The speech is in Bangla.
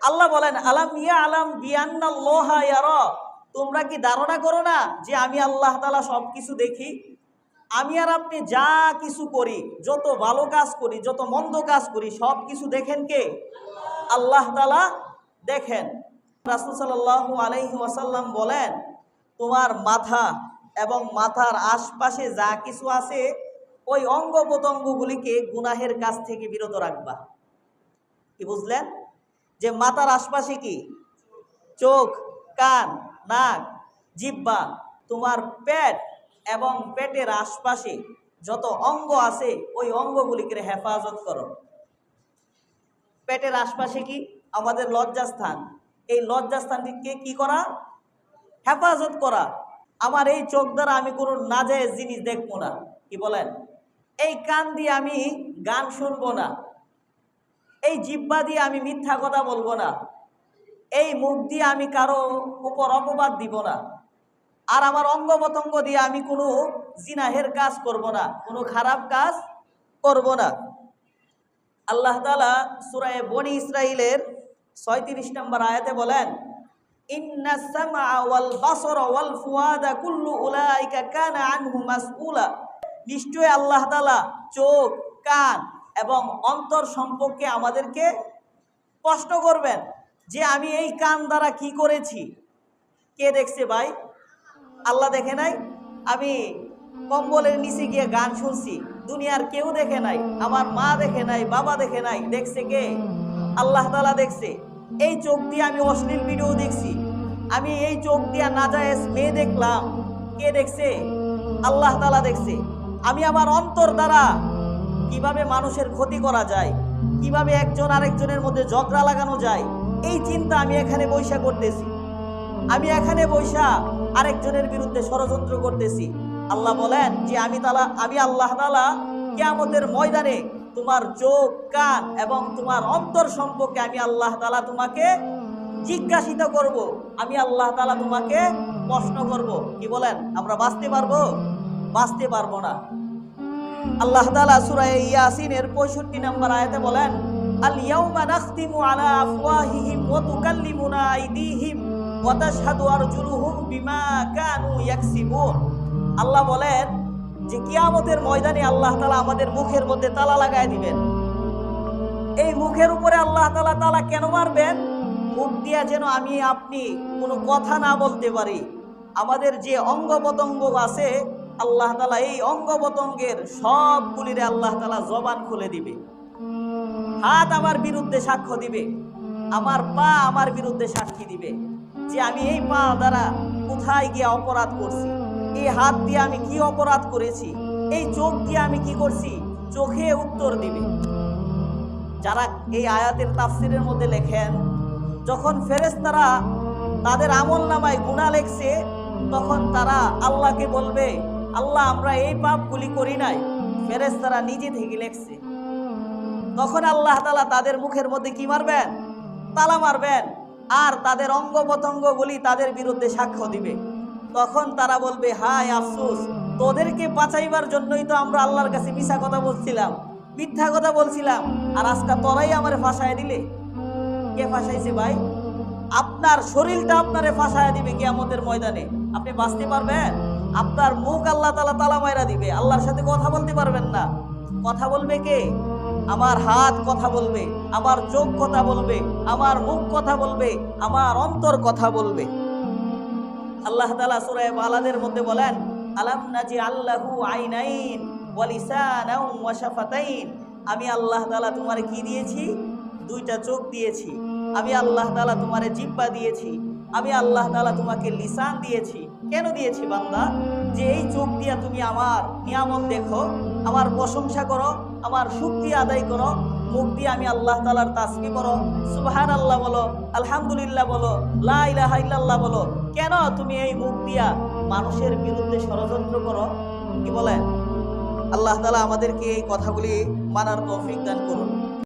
আল্লাহ বলেন আলাম ইয়া আলাম বিআন্নাল্লাহা ইয়ারা, তোমরা কি ধারণা করো না যে আমি আল্লাহ তাআলা সবকিছু দেখি? আমি আর আপনি যা কিছু করি, যত ভালো কাজ করি, যত মন্দ কাজ করি, সব কিছু দেখেন কে? আল্লাহ তাআলা দেখেন। রাসূল সাল্লাল্লাহু আলাইহি ওয়াসাল্লাম বলেন, তোমার মাথা এবং মাথার আশপাশে যা কিছু আছে ওই অঙ্গ প্রত্যঙ্গগুলিকে গুনাহের কাছ থেকে বিরত রাখবা। কি বুঝলেন? যে মাথার আশপাশে কি? চোখ, কান, নাক, জিহ্বা, তোমার পেট এবং পেটের আশপাশে যত অঙ্গ আছে ওই অঙ্গগুলিকে হেফাজত করো। পেটের আশপাশে কি? আমাদের লজ্জাস্থান। এই লজ্জাস্থানটিকে কি করা? হেফাজত করা। আমার এই চোখ দ্বারা আমি কোনো নাজায়েজ জিনিস দেখবো না। কি বলেন? এই কান দিয়ে আমি গান শুনবো না। এই জিহ্বা দিয়ে আমি মিথ্যা কথা বলবো না। এই মুখ দিয়ে আমি কারো উপর অপবাদ দিব না। আর আমার অঙ্গ প্রত্যঙ্গ দিয়ে আমি কোনো জিনাহের কাজ করব না, কোনো খারাপ কাজ করব না। আল্লাহ তাআলা সূরা বনী ইসরাঈলের ৩৬ নম্বর আয়াতে বলেন, ইন্নাস সামআ ওয়াল বাসরা ওয়াল ফুআদা কুল্লু উলাইকা কানা আনহু মাসউলা। নিশ্চয়ই আল্লাহ তাআলা চোখ, কান এবং অন্তর সম্পর্কে আমাদেরকে প্রশ্ন করবেন যে আমি এই কান দ্বারা কি করেছি। কে দেখছে ভাই? আল্লাহ দেখে নাই? আমি কম্বলের নিচে গিয়ে গান শুনছি, দুনিয়ার কেউ দেখে নাই, আমার মা দেখে নাই, বাবা দেখে নাই, দেখছে কে? আল্লাহ তাআলা দেখছে। এই চোখ দিয়ে আমি অশ্লীল ভিডিও দেখছি, আমি এই চোখ দিয়ে নাজায়েজ মেয়ে দেখলাম, কে দেখছে? আল্লাহ তাআলা দেখছে। আমি আমার অন্তর দ্বারা কিভাবে মানুষের ক্ষতি করা যায়, কিভাবে একজন আরেকজনের মধ্যে ঝগড়া লাগানো যায়, এই চিন্তা আমি এখানে বৈশা করতেছি। আমি এখানে বৈশা আরেকজনের বিরুদ্ধে ষড়যন্ত্র করতেছি। আল্লাহ বলেন যে আমি আল্লাহ তাআলা কিয়ামতের ময়দানে তোমার চোখ, কান এবং তোমার অন্তর সম্পর্কে আমি আল্লাহ তাআলা তোমাকে জিজ্ঞাসিত করব। আমি আল্লাহ তাআলা তোমাকে প্রশ্ন করব। কি বলেন? আমরা বাঁচতে পারবো? বাঁচতে পারবো না। আল্লাহ তাআলা সূরা ইয়াসিনের ৬৫ নম্বর আয়াতে বলেন, আল ইয়াউমা নাখতিমু আলা আফওয়াহিহিম ওয়া তুকাল্লিমুনা আইদিহিম ওয়া তাশহাদু আরজুলুহুম বিমা কানু ইয়াকসিবুন। আল্লাহ বলেন যে কিয়ামতের ময়দানে আল্লাহ তাআলা আমাদের মুখের মধ্যে তালা লাগায় দিবেন। এই মুখের উপরে আল্লাহ তাআলা তালা কেন মারবেন? মুখ দিয়া যেন আমি আপনি কোনো কথা না বলতে পারি। আমাদের যে অঙ্গ প্রত্যঙ্গ আছে আল্লাহ তাআলা এই অঙ্গ প্রত্যঙ্গের সবগুলিরে আল্লাহ তাআলা জবান খুলে দিবে। হাত আমার বিরুদ্ধে সাক্ষ্য দিবে, আমার পা আমার বিরুদ্ধে সাক্ষী দিবে যে আমি এই পা দ্বারা কোথায় গিয়ে অপরাধ করছি, এই হাত দিয়ে আমি কি অপরাধ করেছি, এই চোখ দিয়ে আমি কি করছি, চোখে উত্তর দিবে। যারা এই আয়াতের তাফসিরের মধ্যে লেখেন, যখন ফেরেশতারা তাদের আমলনামায় গুনাহ লেখছে তখন তারা আল্লাহকে বলবে, আল্লাহ আমরা এই পাপগুলি করি নাই, ফেরেশতারা নিজে থেকে লেখছে। তখন আল্লাহ তাআলা তাদের মুখের মধ্যে কি মারবেন? তালা মারবেন। আর তাদের অঙ্গ প্রত্যঙ্গগুলি তাদের বিরুদ্ধে সাক্ষ্য দিবে। তখন তারা বলবে, হায় আফসোস, তোদেরকে বাঁচাইবার জন্যই তো আমরা আল্লাহর কাছে মিছা কথা বলছিলাম, মিথ্যা কথা বলছিলাম, আর আজকে তোরাই আমারে ফাঁসায় দিলে। কে ফাঁসাইছে ভাই? আপনার শরীরটা আপনারে ফাঁসায় দিবে কিয়ামতের ময়দানে। আপনি বাঁচতে পারবেন? আপনার মুখ আল্লাহ তাআলা তালা মাইরা দিবে, আল্লাহর সাথে কথা বলতে পারবেন না। কথা বলবে কে? আমার হাত কথা বলবে, আমার চোখ কথা বলবে, আমার মুখ কথা বলবে, আমার অন্তর কথা বলবে। আল্লাহ তাআলা সূরা বালাদের মধ্যে বলেন, আলাম নাজআল লাহু আইনাইন ওয়া লিসানাও ওয়া শাফাতাইন। আমি আল্লাহ তাআলা তোমারে কি দিয়েছি? দুইটা চোখ দিয়েছি। আমি আল্লাহ তাআলা তোমারে জিহ্বা দিয়েছি। আমি আল্লাহ তাআলা তোমাকে লিসান দিয়েছি। কেন দিয়েছি বান্দা? যে এই চোখ দিয়া তুমি আমার নিয়ামত দেখো, আমার প্রশংসা করো, আমার শুকরিয়া আদায় করো। মুখ দিয়ে আমি আল্লাহ তাআলার তাসবিহ করো, সুবহানাল্লাহ বলো, আলহামদুলিল্লাহ বলো, লা ইলাহা ইল্লাল্লাহ বলো। কেন তুমি এই মুখ দিয়া মানুষের বিরুদ্ধে ষড়যন্ত্র করো? কি বলেন? আল্লাহ তাআলা আমাদেরকে এই কথাগুলি মানার তৌফিক দান করুন।